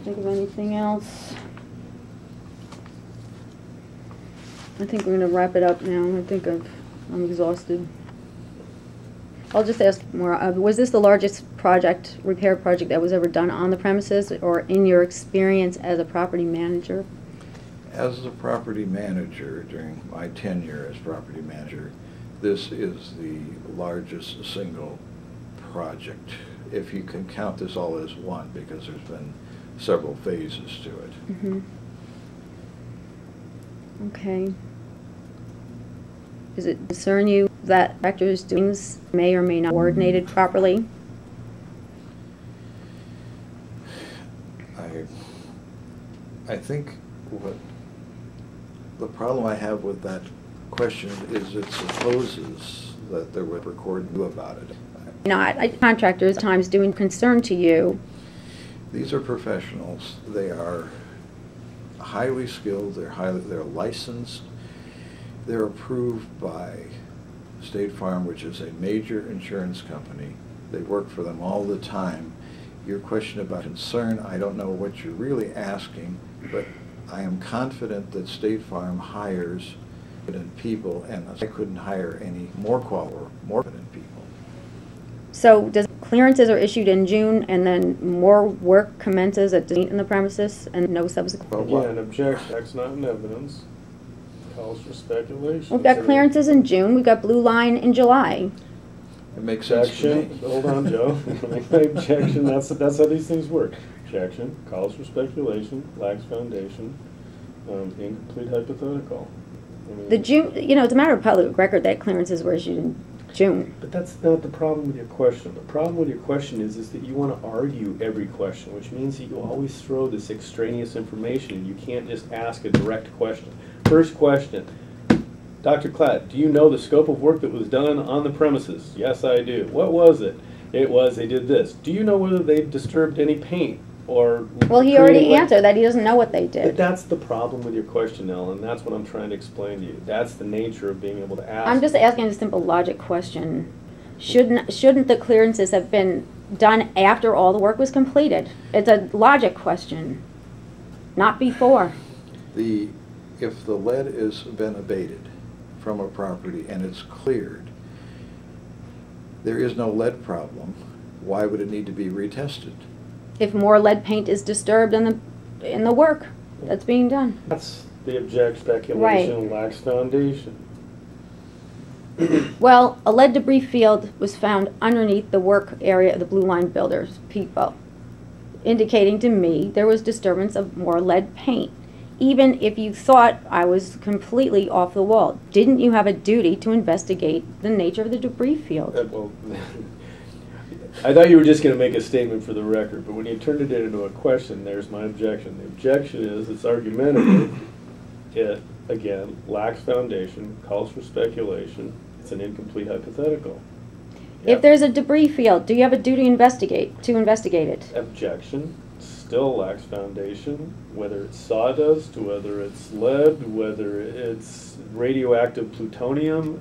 think of anything else. I think we're going to wrap it up now. I think I'm exhausted. I'll just ask more. Was this the largest repair project that was ever done on the premises, or in your experience as a property manager? As a property manager, during my tenure as property manager, this is the largest single project, if you can count this all as one, because there's been several phases to it. Mm-hmm. Okay. Does it concern you that directors' doings may or may not be coordinated properly? I think what the problem I have with that question is it supposes that there would record new about it. Not contractors at times doing concern to you. These are professionals. They are highly skilled. They're licensed. They're approved by State Farm, which is a major insurance company. They work for them all the time. Your question about concern, I don't know what you're really asking, but I am confident that State Farm hires competent people, and I couldn't hire any more qualified or more competent people. So does clearances are issued in June and then more work commences at date in the premises and no subsequent? Again, objection, that's not in evidence. Calls for speculation. We've got clearances in June, we've got Blue Line in July. It makes sense to me. Hold on, Joe. Objection, that's how these things work. Objection, calls for speculation, lacks foundation, incomplete hypothetical. I mean, The June, it's a matter of public record that clearances were issued in June. But that's not the problem with your question. The problem with your question is that you want to argue every question, which means that you always throw this extraneous information and you can't just ask a direct question. First question, Dr. Klatt, do you know the scope of work that was done on the premises? Yes, I do. What was it? It was they did this. Do you know whether they disturbed any paint or... Well, he already answered that he doesn't know what they did. But that's the problem with your question, Ellen. That's what I'm trying to explain to you. That's the nature of being able to ask. I'm just asking a simple logic question. Shouldn't the clearances have been done after all the work was completed? It's a logic question, not before. If the lead has been abated from a property and it's cleared, there is no lead problem. Why would it need to be retested? If more lead paint is disturbed in the work that's being done. That's the speculation lacks foundation. Well, a lead debris field was found underneath the work area of the Blue Line Builders people, indicating to me there was disturbance of more lead paint. Even if you thought I was completely off the wall, didn't you have a duty to investigate the nature of the debris field? Well, I thought you were just going to make a statement for the record, but when you turned it into a question, there's my objection. The objection is it's argumentative. It, again, lacks foundation, calls for speculation. It's an incomplete hypothetical. If there's a debris field, do you have a duty to investigate it? Objection. Still lacks foundation, whether it's sawdust, whether it's lead, whether it's radioactive plutonium.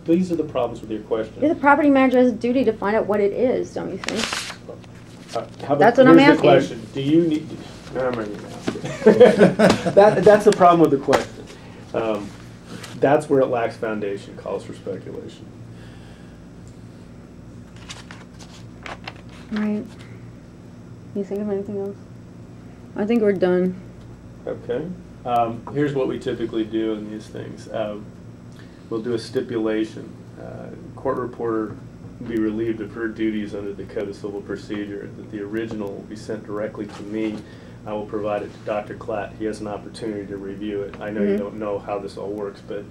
These are the problems with your question. The property manager has a duty to find out what it is, don't you think? That's what I'm asking. Question. Do you need... No, I'm ready to ask it. That's the problem with the question. That's where it lacks foundation, calls for speculation. Right. You think of anything else? I think we're done. Okay. Here's what we typically do in these things. We'll do a stipulation. Court reporter will be relieved of her duties under the Code of Civil Procedure, that the original will be sent directly to me. I will provide it to Dr. Klatt. He has an opportunity to review it. I know you don't know how this all works, but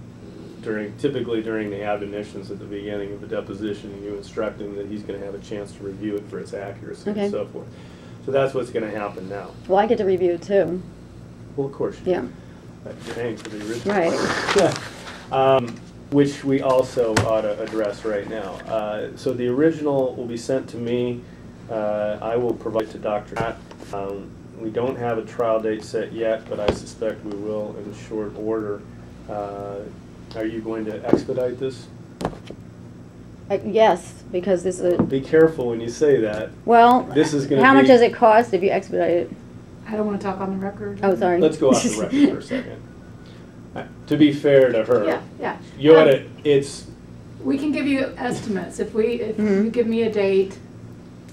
typically during the admonitions at the beginning of the deposition, you instruct him that he's going to have a chance to review it for its accuracy and so forth. So that's what's going to happen now. Well, I get to review it too. Well, of course you do. You're paying for the original. Right. Which we also ought to address right now. So the original will be sent to me. I will provide it to Dr. Klatt. We don't have a trial date set yet, but I suspect we will in short order. Are you going to expedite this? Yes, because this is a... Be careful when you say that. Well, this is going to how much does it cost if you expedite it? I don't want to talk on the record. Oh, sorry. Let's go off the record for a second. To be fair to her, Yeah, yeah. you ought to, it's, We can give you estimates. If you give me a date,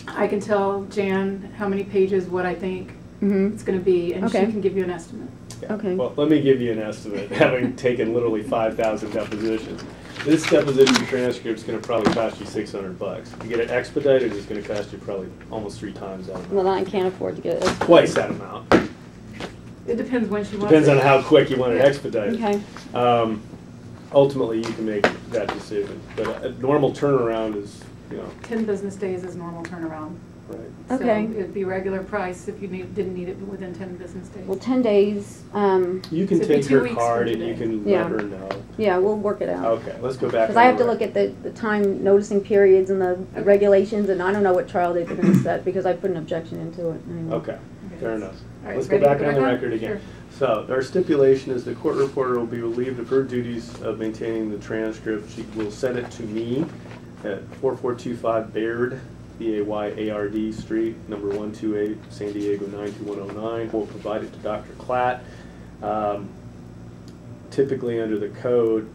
I can tell Jan how many pages, what I think it's going to be, and Okay. she can give you an estimate. Okay. well, let me give you an estimate, having taken literally 5,000 depositions. This deposition transcript's gonna probably cost you $600. To get it expedited, it's gonna cost you probably almost 3 times that amount. Well, then I can't afford to get it. Twice that amount. It depends when she wants Depends it. on how quick you want it Yeah. expedited. Okay. Ultimately, you can make that decision, but a normal turnaround is, 10 business days is normal turnaround. right. Okay. So it'd be regular price if you didn't need it within 10 business days. Well, 10 days, You can So it'd be take 2 her weeks card from and you today. can Yeah. let her know. yeah, we'll work it out. Okay, let's go back. Because I have to look at the time noticing periods and the regulations, and I don't know what trial date they're going to set because I put an objection into it. Anyway. Okay, fair enough. All right, Let's go ready to back go on the back on? record again. Sure. So, our stipulation is the court reporter will be relieved of her duties of maintaining the transcript. She will send it to me at 4425 Baird, B-A-Y-A-R-D Street, number 128, San Diego 92109. We'll provide it to Dr. Klatt. Typically, under the code,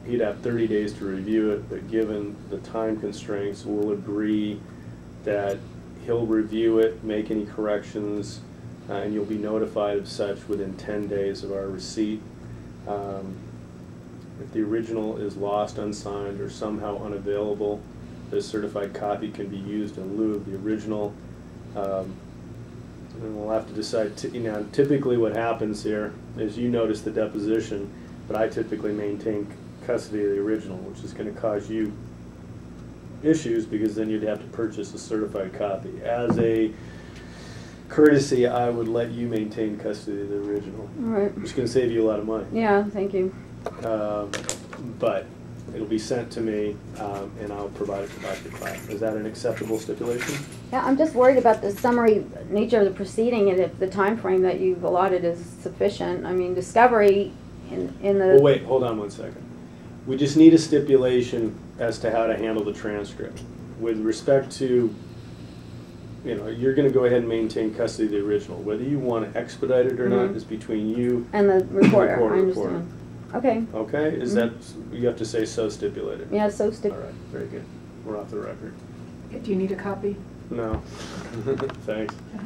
he'd have 30 days to review it, but given the time constraints, we'll agree that he'll review it, make any corrections, and you'll be notified of such within 10 days of our receipt. If the original is lost, unsigned, or somehow unavailable, the certified copy can be used in lieu of the original. And we'll have to decide, typically what happens here is you notice the deposition, but I typically maintain custody of the original, which is going to cause you issues because then you'd have to purchase a certified copy. As a courtesy, I would let you maintain custody of the original. All right. Which is going to save you a lot of money. Yeah, thank you. But it'll be sent to me, and I'll provide it to Dr. Klatt. Is that an acceptable stipulation? Yeah, I'm just worried about the summary nature of the proceeding and if the time frame that you've allotted is sufficient. I mean, discovery in the... Well, wait, hold on one second. We just need a stipulation as to how to handle the transcript. With respect to, you're going to go ahead and maintain custody of the original. Whether you want to expedite it or not is between you and the reporter, I understand. reporter. Okay. Okay? Is that, you have to say so stipulated? Yeah, so All right, very good. We're off the record. Do you need a copy? No. Thanks. Uh-huh.